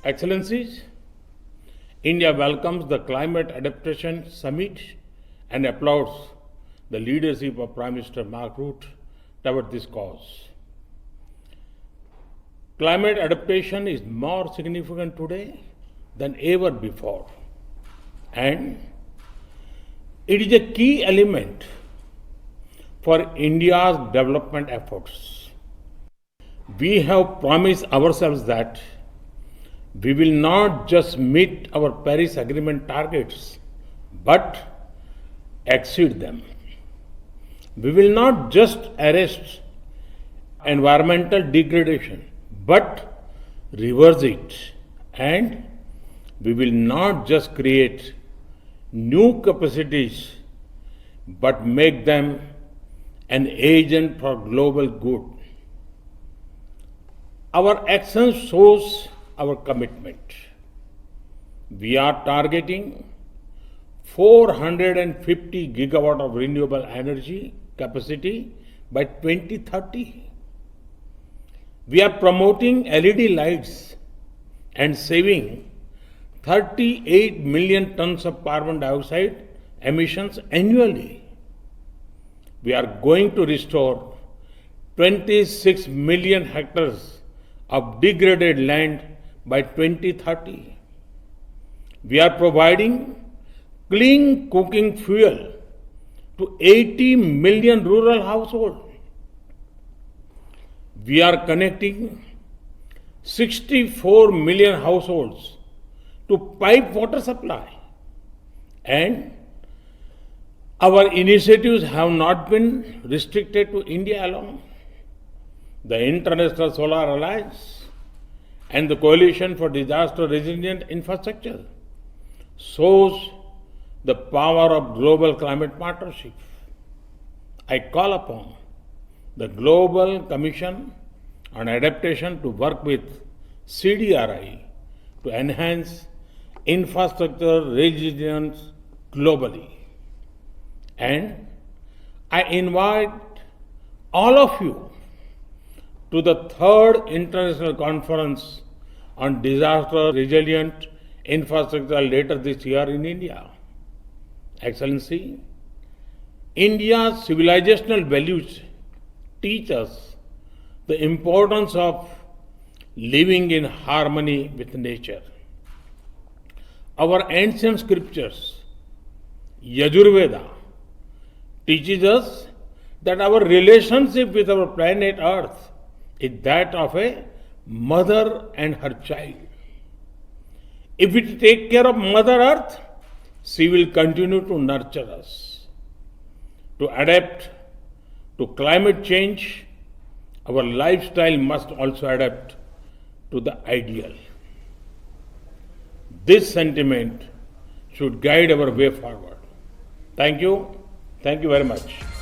Excellencies, India welcomes the Climate Adaptation Summit and applauds the leadership of Prime Minister Mark Rutte toward this cause. Climate adaptation is more significant today than ever before, and it is a key element for India's development efforts. We have promised ourselves that we will not just meet our Paris Agreement targets, but exceed them. We will not just arrest environmental degradation, but reverse it. And we will not just create new capacities, but make them an agent for global good. Our action shows our commitment. We are targeting 450 gigawatt of renewable energy capacity by 2030. We are promoting LED lights and saving 38 million tons of carbon dioxide emissions annually. We are going to restore 26 million hectares of degraded land by 2030. We are providing clean cooking fuel to 80 million rural households. We are connecting 64 million households to pipe water supply. And our initiatives have not been restricted to India alone. The International Solar Alliance and the Coalition for Disaster Resilient Infrastructure shows the power of global climate partnership. I call upon the Global Commission on Adaptation to work with CDRI to enhance infrastructure resilience globally. And I invite all of you to the third International Conference on Disaster Resilient Infrastructure later this year in India. Excellency, India's civilizational values teach us the importance of living in harmony with nature. Our ancient scriptures, Yajurveda, teaches us that our relationship with our planet Earth is that of a mother and her child. If we take care of Mother Earth, she will continue to nurture us. To adapt to climate change, our lifestyle must also adapt to the ideal. This sentiment should guide our way forward. Thank you. Thank you very much.